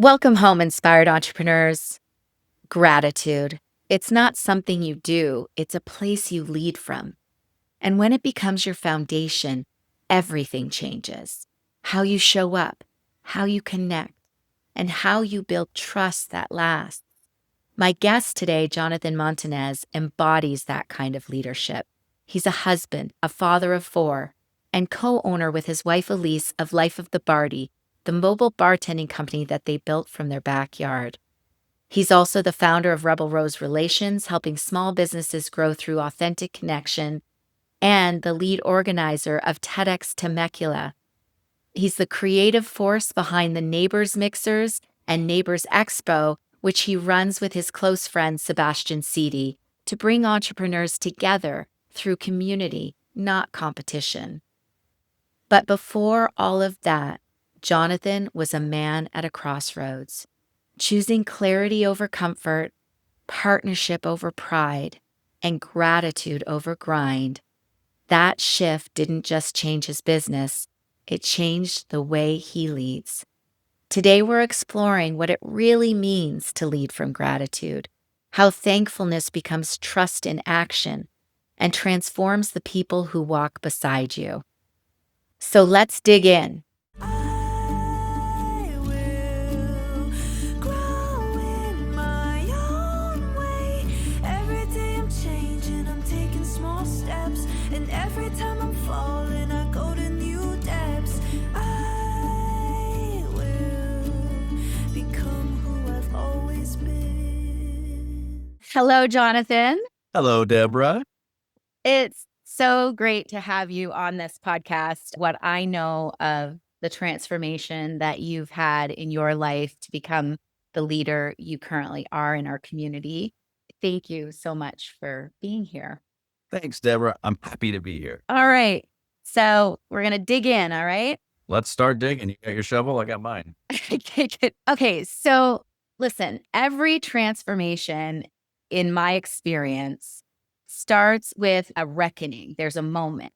Welcome home, inspired entrepreneurs. Gratitude. It's not something you do, it's a place you lead from. And when it becomes your foundation, everything changes. How you show up, how you connect, and how you build trust that lasts. My guest today, Jonathan Montez, embodies that kind of leadership. He's a husband, a father of four, and co-owner with his wife Elise of Life of the Barty, the mobile bartending company that they built from their backyard. He's also the founder of Rebel Rose Relations, helping small businesses grow through authentic connection, and the lead organizer of TEDx Temecula. He's the creative force behind the Neighbors Mixers and Neighbors Expo, which he runs with his close friend Sebastian Seedy to bring entrepreneurs together through community, not competition. But before all of that, Jonathan was a man at a crossroads, choosing clarity over comfort, partnership over pride, and gratitude over grind. That shift didn't just change his business, it changed the way he leads. Today, we're exploring what it really means to lead from gratitude, how thankfulness becomes trust in action and transforms the people who walk beside you. So let's dig in. I will grow in my own way. Every day I'm changing, I'm taking small steps, and every time I'm falling, I go to new depths. I will become who I've always been. Hello, Jonathan. Hello, Deborah. It's so great to have you on this podcast. What I know of the transformation that you've had in your life to become the leader you currently are in our community. Thank you so much for being here. Thanks, Deborah. I'm happy to be here. All right. So we're going to dig in. All right. Let's start digging. You got your shovel? I got mine. Okay. So listen, every transformation in my experience starts with a reckoning. There's a moment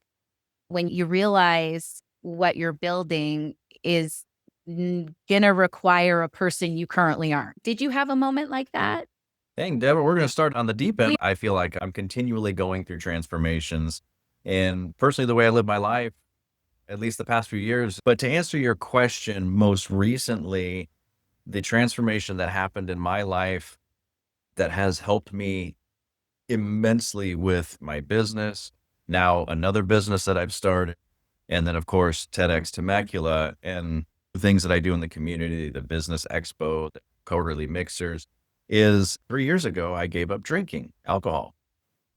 when you realize what you're building is going to require a person you currently aren't. Did you have a moment like that? Dang, Deborah, we're going to start on the deep end. I feel like I'm continually going through transformations. And personally, the way I live my life, at least the past few years. But to answer your question, most recently, the transformation that happened in my life that has helped me immensely with my business, now another business that I've started, and then, of course, TEDx Temecula and the things that I do in the community, the business expo, the quarterly mixers, is 3 years ago, I gave up drinking alcohol.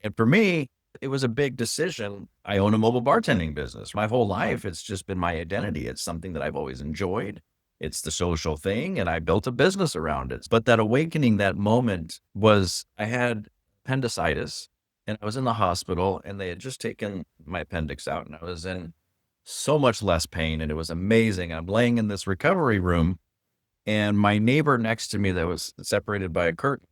And for me, it was a big decision. I own a mobile bartending business. My whole life, it's just been my identity. It's something that I've always enjoyed. It's the social thing, and I built a business around it. But that awakening, that moment was I had appendicitis, and I was in the hospital, and they had just taken my appendix out, and I was in so much less pain, and it was amazing. I'm laying in this recovery room, and my neighbor next to me that was separated by a curtain,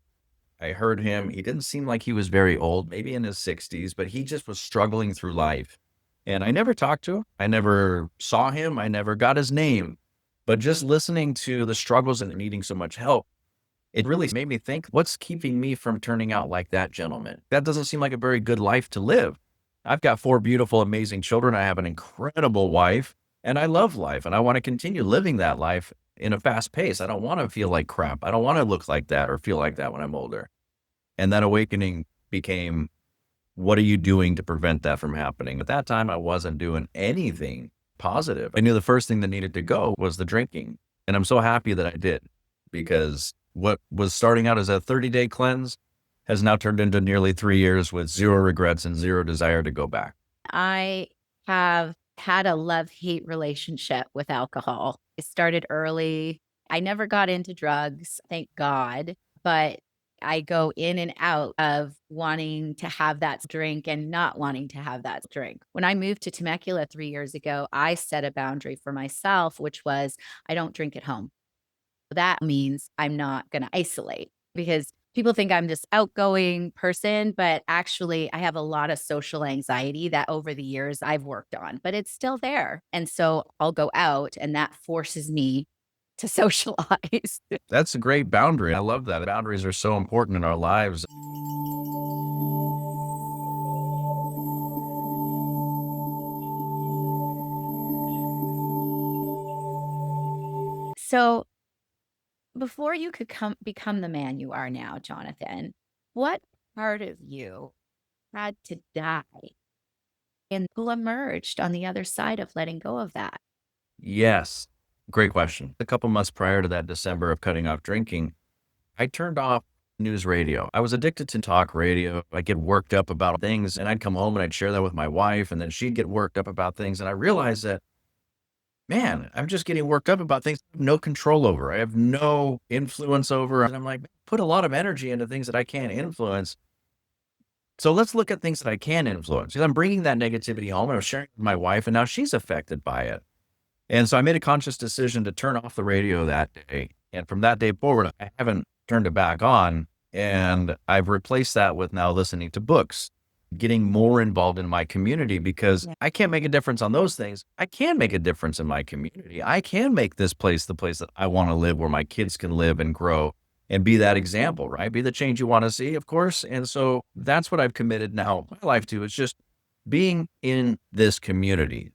I heard him. He didn't seem like he was very old, maybe in his 60s, but he just was struggling through life. And I never talked to him. I never saw him. I never got his name. But just listening to the struggles and needing so much help, it really made me think, what's keeping me from turning out like that gentleman? That doesn't seem like a very good life to live. I've got 4 beautiful, amazing children. I have an incredible wife, and I love life, and I want to continue living that life in a fast pace. I don't want to feel like crap. I don't want to look like that or feel like that when I'm older. And that awakening became, what are you doing to prevent that from happening? At that time, I wasn't doing anything positive. I knew the first thing that needed to go was the drinking. And I'm so happy that I did, because what was starting out as a 30-day cleanse has now turned into nearly 3 years with zero regrets and zero desire to go back. I have had a love-hate relationship with alcohol. It started early. I never got into drugs, thank God, but I go in and out of wanting to have that drink and not wanting to have that drink. When I moved to Temecula 3 years ago, I set a boundary for myself, which was I don't drink at home. That means I'm not going to isolate, because people think I'm this outgoing person, but actually I have a lot of social anxiety that over the years I've worked on, but it's still there. And so I'll go out, and that forces me to socialize. That's a great boundary. I love that. Boundaries are so important in our lives. So before you could become the man you are now, Jonathan, what part of you had to die and who emerged on the other side of letting go of that? Yes. Great question. A couple months prior to that December of cutting off drinking, I turned off news radio. I was addicted to talk radio. I'd get worked up about things and I'd come home and I'd share that with my wife and then she'd get worked up about things. And I realized that, man, I'm just getting worked up about things I have no control over. I have no influence over. And I'm like, put a lot of energy into things that I can't influence. So let's look at things that I can influence. 'Cause I'm bringing that negativity home and I'm sharing it with my wife and now she's affected by it. And so I made a conscious decision to turn off the radio that day. And from that day forward, I haven't turned it back on. And I've replaced that with now listening to books, getting more involved in my community because Yeah. I can't make a difference on those things. I can make a difference in my community. I can make this place the place that I want to live, where my kids can live and grow and be that example, right? Be the change you want to see, of course. And so that's what I've committed now my life to, is just being in this community.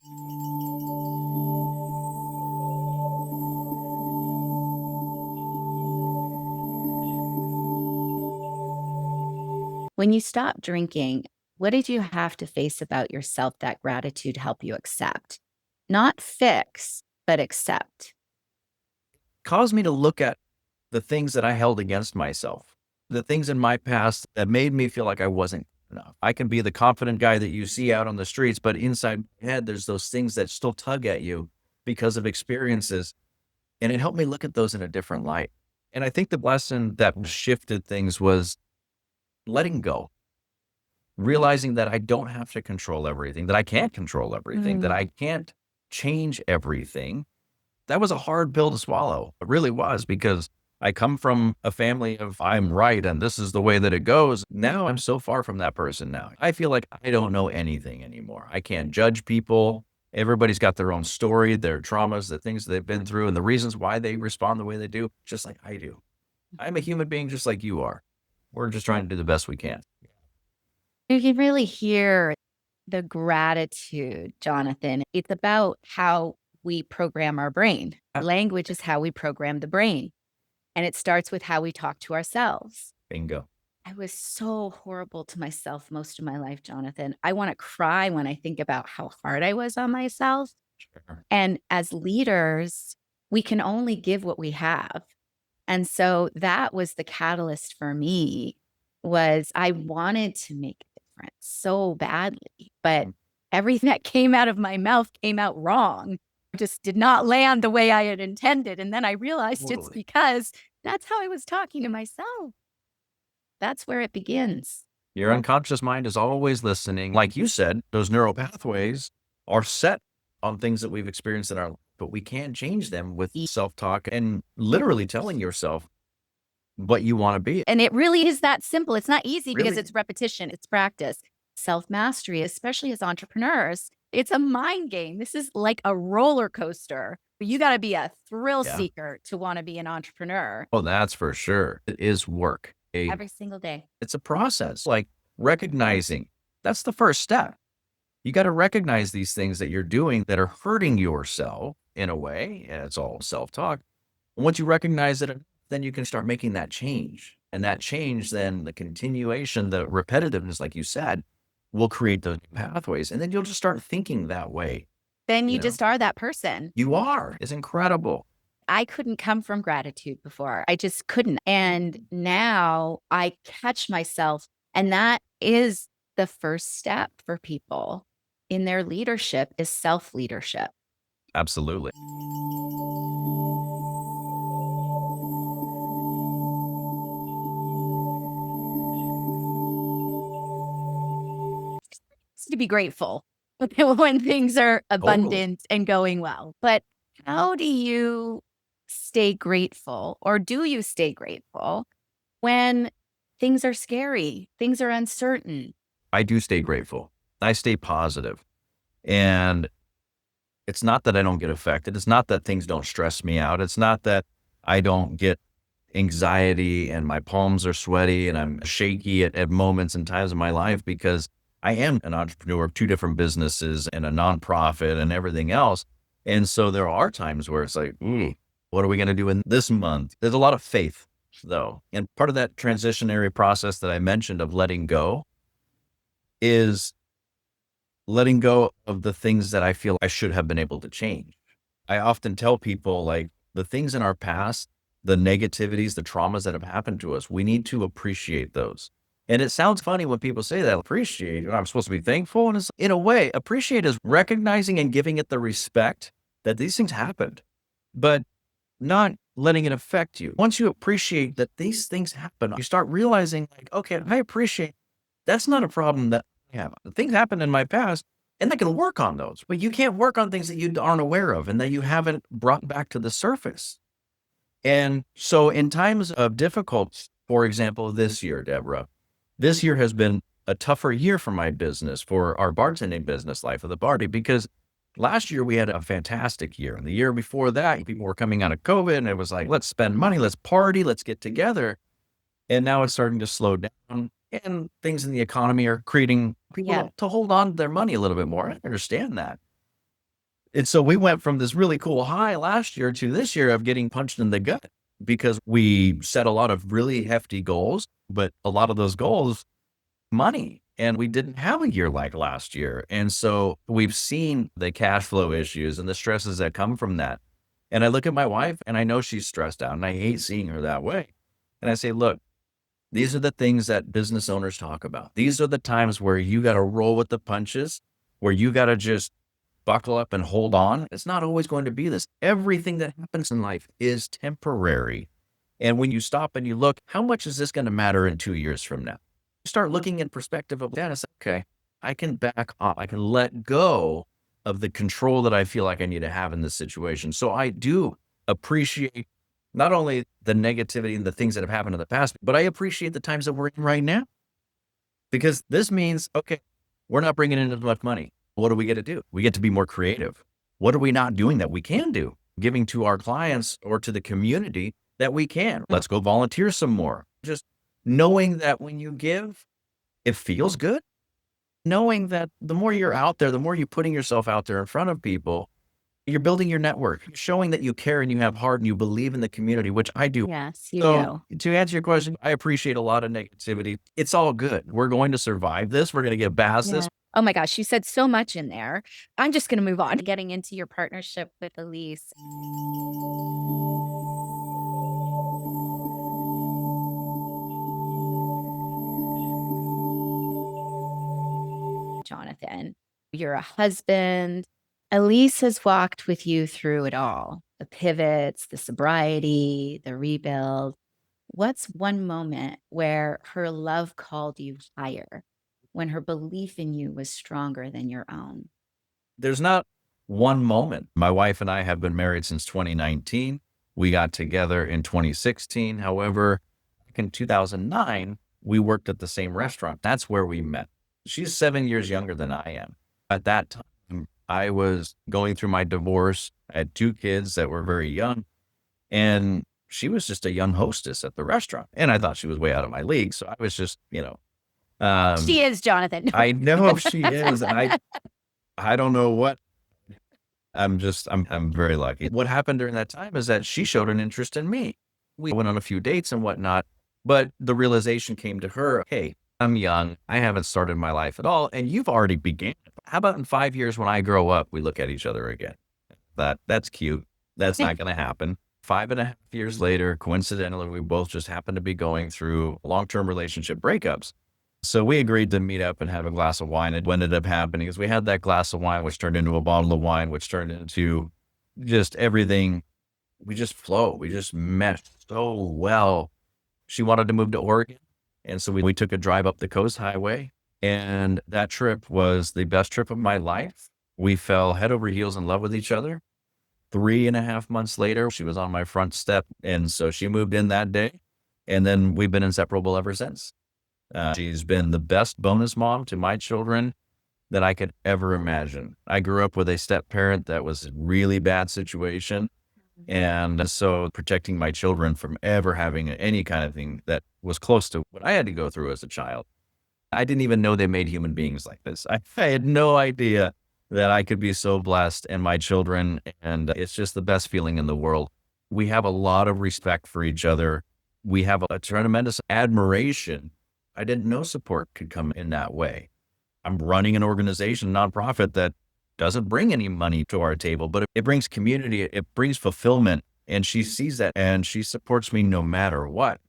When you stopped drinking, what did you have to face about yourself that gratitude helped you accept? Not fix, but accept. Caused me to look at the things that I held against myself, the things in my past that made me feel like I wasn't good enough. I can be the confident guy that you see out on the streets, but inside my head, there's those things that still tug at you because of experiences. And it helped me look at those in a different light. And I think the lesson that shifted things was letting go, realizing that I don't have to control everything, that I can't control everything, that I can't change everything. That was a hard pill to swallow. It really was, because I come from a family of I'm right and this is the way that it goes. Now I'm so far from that person now. I feel like I don't know anything anymore. I can't judge people. Everybody's got their own story, their traumas, the things they've been through, and the reasons why they respond the way they do, just like I do. I'm a human being just like you are. We're just trying to do the best we can. You can really hear the gratitude, Jonathan. It's about how we program our brain. Language is how we program the brain. And it starts with how we talk to ourselves. Bingo. I was so horrible to myself most of my life, Jonathan. I want to cry when I think about how hard I was on myself. Sure. And as leaders, we can only give what we have. And so that was the catalyst for me, was I wanted to make a difference so badly, but everything that came out of my mouth came out wrong. Just did not land the way I had intended. And then I realized it's Totally. because that's how I was talking to myself. That's where it begins. Your unconscious mind is always listening. Like you said, those neural pathways are set on things that we've experienced in our life, but we can't change them with self-talk and literally telling yourself what you want to be. And it really is that simple. It's not easy because Really? it's repetition, it's practice. Self-mastery, especially as entrepreneurs, it's a mind game. This is like a roller coaster. You got to be a thrill Yeah. seeker to want to be an entrepreneur Oh, that's for sure. It is work. every single day. It's a process, like recognizing. That's the first step. You got to recognize these things that you're doing that are hurting yourself in a way, and it's all self-talk. And once you recognize it, then you can start making that change. And that change, then the continuation, the repetitiveness, like you said, will create those pathways. And then you'll just start thinking that way. Then you You know. just are that person. You are. It's incredible. I couldn't come from gratitude before. I just couldn't. And now I catch myself. And that is the first step for people in their leadership, is self-leadership. Absolutely. To be grateful when things are abundant and going well. But how do you stay grateful, or do you stay grateful when things are scary, things are uncertain? I do stay grateful. I stay positive. And It's not that I don't get affected. It's not that things don't stress me out. It's not that I don't get anxiety and my palms are sweaty and I'm shaky at moments and times in my life, because I am an entrepreneur of two different businesses and a nonprofit and everything else. And so there are times where it's like, ooh, what are we going to do in this month? There's a lot of faith, though. And part of that transitionary process that I mentioned of letting go is letting go of the things that I feel I should have been able to change. I often tell people, like, the things in our past, the negativities, the traumas that have happened to us, we need to appreciate those. And it sounds funny when people say that, appreciate, I'm supposed to be thankful. And it's, in a way, appreciate is recognizing and giving it the respect that these things happened, but not letting it affect you. Once you appreciate that these things happen, you start realizing, like, okay, I appreciate that's not a problem that I have. Things happened in my past and I can work on those, but you can't work on things that you aren't aware of and that you haven't brought back to the surface. And so in times of difficulty, for example, this year, Deborah, this year has been a tougher year for my business, for our bartending business, Life of the Barty, because last year we had a fantastic year. And the year before that, people were coming out of COVID and it was like, let's spend money, let's party, let's get together. And now it's starting to slow down and things in the economy are creating people to hold on to their money a little bit more. I understand that. And so we went from this really cool high last year to this year of getting punched in the gut because we set a lot of really hefty goals, but a lot of those goals, money. And we didn't have a year like last year. And so we've seen the cash flow issues and the stresses that come from that. And I look at my wife and I know she's stressed out and I hate seeing her that way. And I say, look, these are the things that business owners talk about. These are the times where you got to roll with the punches, where you got to just buckle up and hold on. It's not always going to be this. Everything that happens in life is temporary. And when you stop and you look, how much is this going to matter in 2 years from now? You start looking in perspective of that. It's okay, I can back off. I can let go of the control that I feel like I need to have in this situation. So I do appreciate not only the negativity and the things that have happened in the past, but I appreciate the times that we're in right now, because this means, okay, we're not bringing in as much money. What do we get to do? We get to be more creative. What are we not doing that we can do? Giving to our clients or to the community that we can. Let's go volunteer some more. Just knowing that when you give, it feels good. Knowing that the more you're out there, the more you're putting yourself out there in front of people, you're building your network, showing that you care and you have heart and you believe in the community, which I do. Yes, you So do. to answer your question, I appreciate a lot of negativity. It's all good. We're going to survive this. We're going to get past this. Oh my gosh, you said so much in there. I'm just going to move on to getting into your partnership with Elise. Jonathan, you're a husband. Elise has walked with you through it all, the pivots, the sobriety, the rebuild. What's one moment where her love called you higher, when her belief in you was stronger than your own? There's not one moment. My wife and I have been married since 2019. We got together in 2016. However, back in 2009, we worked at the same restaurant. That's where we met. She's 7 years younger than I am. At that time, I was going through my divorce. I had 2 kids that were very young, and she was just a young hostess at the restaurant. And I thought she was way out of my league. So I was just, She is, Jonathan. I know she is. And I don't know what. I'm very lucky. What happened during that time is that she showed an interest in me. We went on a few dates and whatnot, but the realization came to her, hey, I'm young. I haven't started my life at all. And you've already began. How about in 5 years when I grow up, we look at each other again? That's cute. That's not going to happen. 5.5 years later, coincidentally, we both just happened to be going through long-term relationship breakups. So we agreed to meet up and have a glass of wine. And what ended up happening is we had that glass of wine, which turned into a bottle of wine, which turned into just everything. We just flow. We just meshed so well. She wanted to move to Oregon. And so we took a drive up the coast highway. And that trip was the best trip of my life. We fell head over heels in love with each other. 3.5 months later, she was on my front step. And so she moved in that day. And then we've been inseparable ever since. She's been the best bonus mom to my children. that I could ever imagine. I grew up with a step parent that was a really bad situation. And so protecting my children from ever having any kind of thing that was close to what I had to go through as a child. I didn't even know they made human beings like this. I had no idea that I could be so blessed and my children, and it's just the best feeling in the world. We have a lot of respect for each other. We have a tremendous admiration. I didn't know support could come in that way. I'm running an organization, nonprofit that doesn't bring any money to our table, but it brings community, it brings fulfillment. And she sees that and she supports me no matter what.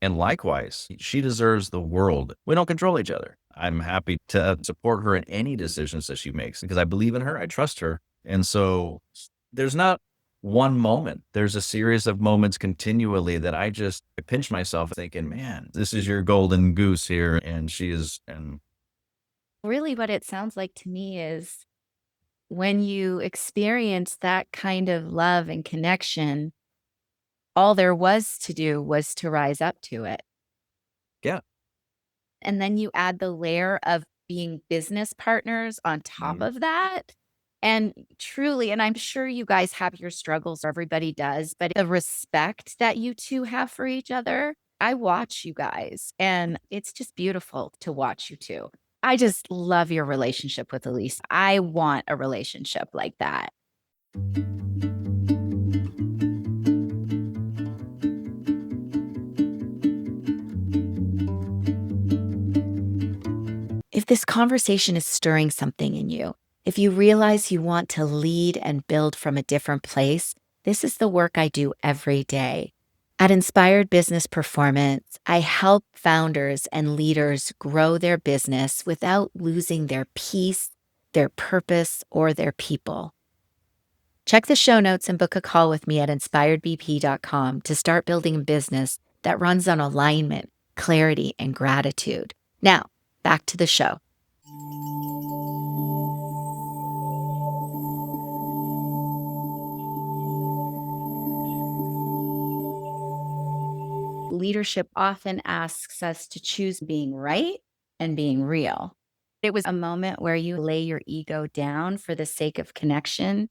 And likewise, she deserves the world. We don't control each other. I'm happy to support her in any decisions that she makes because I believe in her. I trust her. And so there's not one moment. There's a series of moments continually that I pinch myself thinking, man, this is your golden goose here. And she is, and Really, what it sounds like to me is when you experience that kind of love and connection, all there was to do was to rise up to it. yeah. And then you add the layer of being business partners on top of that. And truly, and I'm sure you guys have your struggles, everybody does, but the respect that you two have for each other, I watch you guys and it's just beautiful to watch you two. I just love your relationship with Elise. I want a relationship like that. If this conversation is stirring something in you, if you realize you want to lead and build from a different place, this is the work I do every day. At Inspired Business Performance, I help founders and leaders grow their business without losing their peace, their purpose, or their people. Check the show notes and book a call with me at inspiredbp.com to start building a business that runs on alignment, clarity, and gratitude. Now, back to the show. Leadership often asks us to choose being right and being real. It was a moment where you lay your ego down for the sake of connection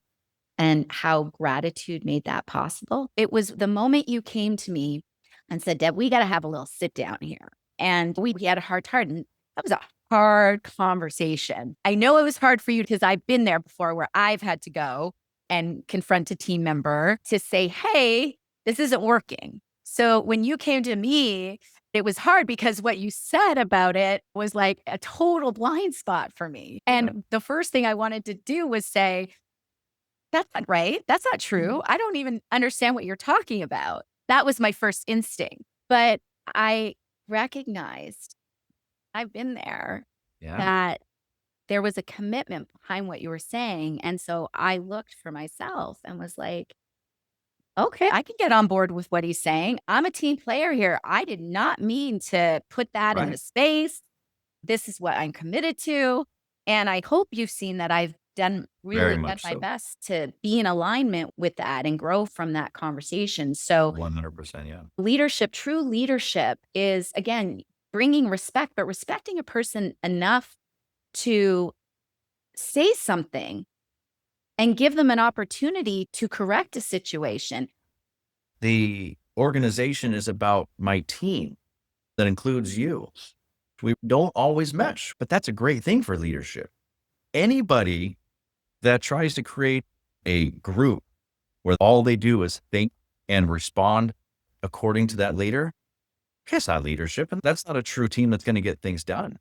and how gratitude made that possible. It was the moment you came to me and said, Deb, we got to have a little sit down here. And we had a heart to heart. And that was a hard conversation. I know it was hard for you because I've been there before where I've had to go and confront a team member to say, hey, this isn't working. So when you came to me, it was hard because what you said about it was like a total blind spot for me. And the first thing I wanted to do was say, that's not right. That's not true. I don't even understand what you're talking about. That was my first instinct. But I recognized, I've been there, Yeah. that there was a commitment behind what you were saying. And so I looked for myself and was like, okay, I can get on board with what he's saying. I'm a team player here. I did not mean to put that in the Right. space. This is what I'm committed to. And I hope you've seen that I've Very done much my so. best to be in alignment with that and grow from that conversation. So 100%. Yeah. leadership, true leadership is, again, bringing respect, but respecting a person enough to say something and give them an opportunity to correct a situation. The organization is about my team that includes you. We don't always mesh, but that's a great thing for leadership. Anybody that tries to create a group where all they do is think and respond according to that leader, that's not leadership. And that's not a true team that's going to get things done.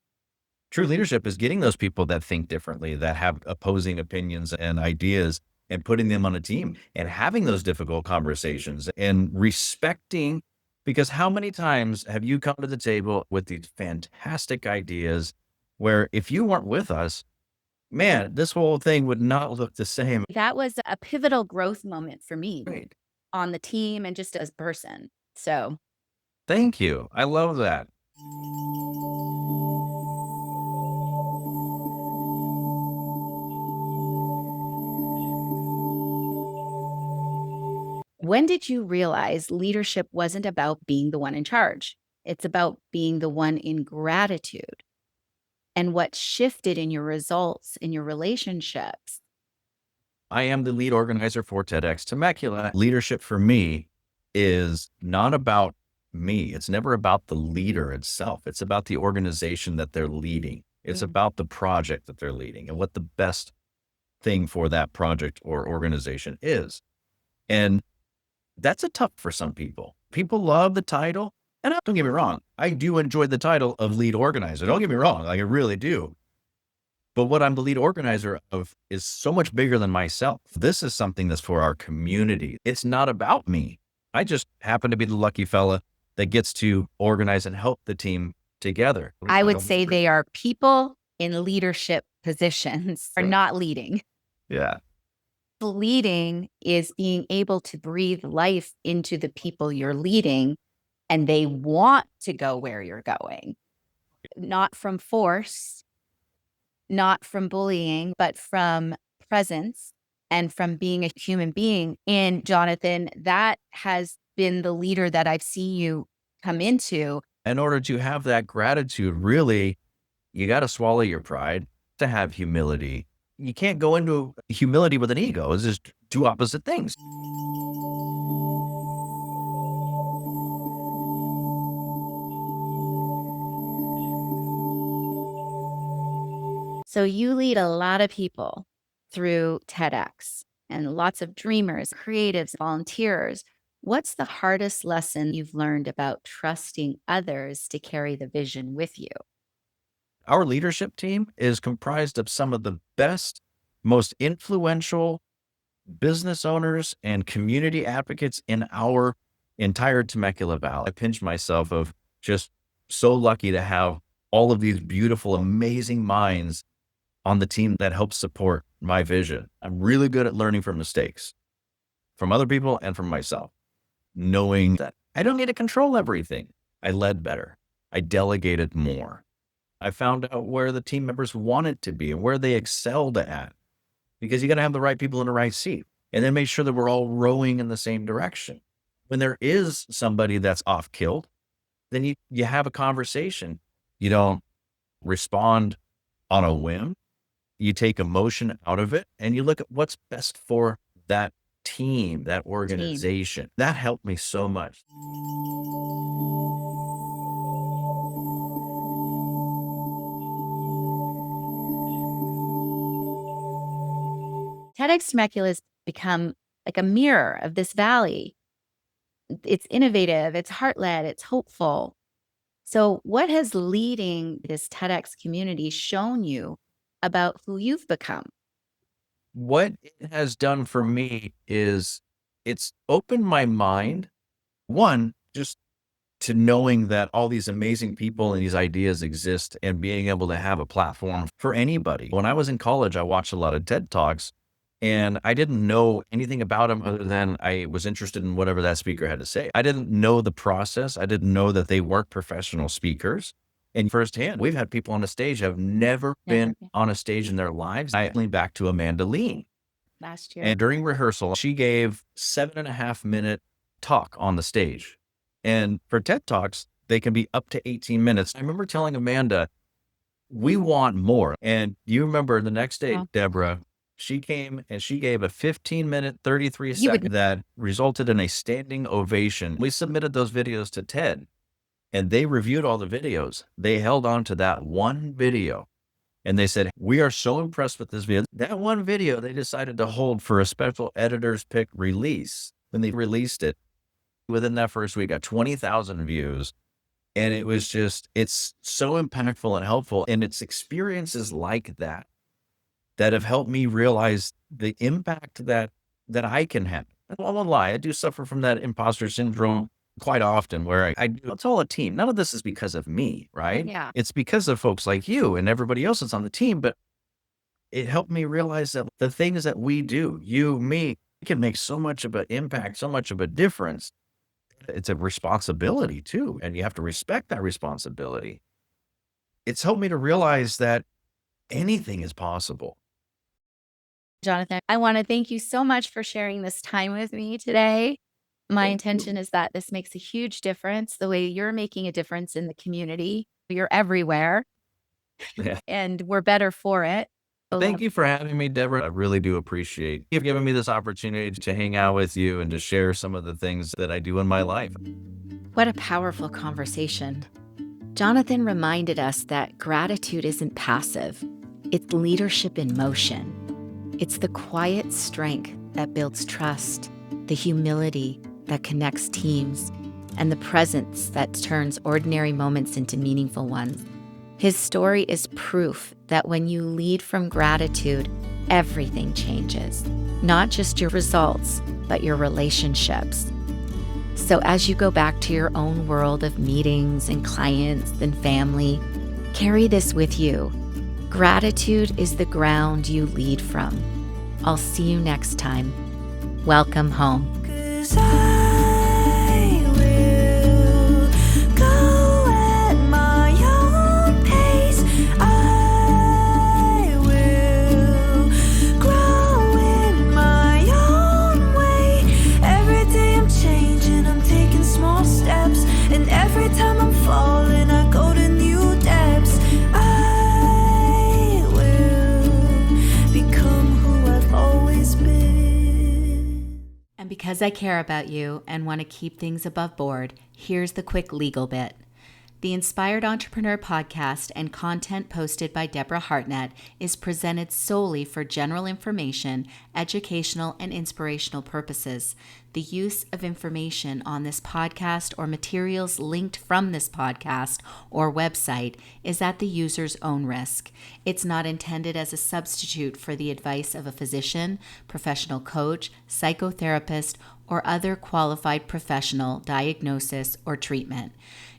True leadership is getting those people that think differently, that have opposing opinions and ideas, and putting them on a team and having those difficult conversations and respecting. Because how many times have you come to the table with these fantastic ideas where if you weren't with us, man, this whole thing would not look the same. That was a pivotal growth moment for me Right. on the team and just as a person. So Thank you. I love that. when did you realize leadership wasn't about being the one in charge? It's about being the one in gratitude. and what shifted in your results, in your relationships? I am the lead organizer for TEDx Temecula. Leadership for me is not about me. It's never about the leader itself. It's about the organization that they're leading. It's Yeah. about the project that they're leading and what the best thing for that project or organization is. And that's a tough for some people. People love the title. And don't get me wrong, I do enjoy the title of lead organizer. Don't get me wrong, like I really do. But what I'm the lead organizer of is so much bigger than myself. This is something that's for our community. It's not about me. I just happen to be the lucky fella that gets to organize and help the team together. I would say they are people in leadership positions are Right. not leading. Yeah. Leading is being able to breathe life into the people you're leading, and they want to go where you're going, not from force, not from bullying, but from presence and from being a human being. And Jonathan, that has been the leader that I've seen you come into. In order to have that gratitude, really, you got to swallow your pride to have humility. You can't go into humility with an ego. It's just two opposite things. So you lead a lot of people through TEDx and lots of dreamers, creatives, volunteers. What's the hardest lesson you've learned about trusting others to carry the vision with you? Our leadership team is comprised of some of the best, most influential business owners and community advocates in our entire Temecula Valley. I pinch myself of just so lucky to have all of these beautiful, amazing minds on the team that help support my vision. I'm really good at learning from mistakes, from other people and from myself, knowing that I don't need to control everything. I led better. I delegated more. I found out where the team members wanted to be and where they excelled at, because you got to have the right people in the right seat, and then make sure that we're all rowing in the same direction. When there is somebody that's off killed, then you have a conversation. You don't respond on a whim. You take emotion out of it and you look at what's best for that team, that organization. That helped me so much. TEDx Temecula has become like a mirror of this valley. It's innovative, it's heart-led, it's hopeful. So what has leading this TEDx community shown you about who you've become? What it has done for me is it's opened my mind, one, just to knowing that all these amazing people and these ideas exist and being able to have a platform for anybody. When I was in college, I watched a lot of TED Talks and I didn't know anything about them other than I was interested in whatever that speaker had to say. I didn't know the process. I didn't know that they weren't professional speakers. And firsthand, we've had people on the stage who have never been on a stage in their lives. I leaned back to Amanda Lean. Last year. And during rehearsal, she gave 7.5-minute talk on the stage. And for TED Talks, they can be up to 18 minutes. I remember telling Amanda, we want more. And you remember the next day, Deborah, she came and she gave a 15-minute, 33-second that resulted in a standing ovation. We submitted those videos to TED and they reviewed all the videos. They held on to that one video and they said, we are so impressed with this video. That one video they decided to hold for a special editor's pick release. When they released it, within that first week, got 20,000 views. And it was just, it's so impactful and helpful. And it's experiences like that that have helped me realize the impact that I can have. I won't lie, I do suffer from that imposter syndrome quite often where it's all a team. None of this is because of me, right? Yeah. It's because of folks like you and everybody else that's on the team. But it helped me realize that the things that we do, you, me, can make so much of an impact, so much of a difference. It's a responsibility too, and you have to respect that responsibility. It's helped me to realize that anything is possible. Jonathan, I want to thank you so much for sharing this time with me today. My intention is that this makes a huge difference, the way you're making a difference in the community. You're everywhere. Yeah. and we're better for it. Thank you for having me, Deborah. I really do appreciate you giving me this opportunity to hang out with you and to share some of the things that I do in my life. What a powerful conversation. Jonathan reminded us that gratitude isn't passive, it's leadership in motion. It's the quiet strength that builds trust, the humility that connects teams, and the presence that turns ordinary moments into meaningful ones. His story is proof that when you lead from gratitude, everything changes. Not just your results, but your relationships. So as you go back to your own world of meetings and clients and family, carry this with you. Gratitude is the ground you lead from. I'll see you next time. Welcome home. 'Cause I will go at my own pace. I will grow in my own way. Every day I'm changing, I'm taking small steps, and every time I'm falling, I go to new depths. I will become who I've always been. And because I care about you and want to keep things above board, here's the quick legal bit. The Inspired Entrepreneur podcast and content posted by Deborah Hartnett is presented solely for general information, educational, and inspirational purposes. The use of information on this podcast or materials linked from this podcast or website is at the user's own risk. It's not intended as a substitute for the advice of a physician, professional coach, psychotherapist, or other qualified professional diagnosis or treatment.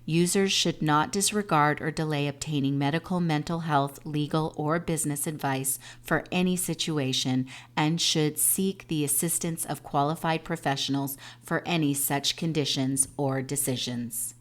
Users should not disregard or delay obtaining medical, mental health, legal, or business advice for any situation and should seek the assistance of qualified professionals for any such conditions or decisions.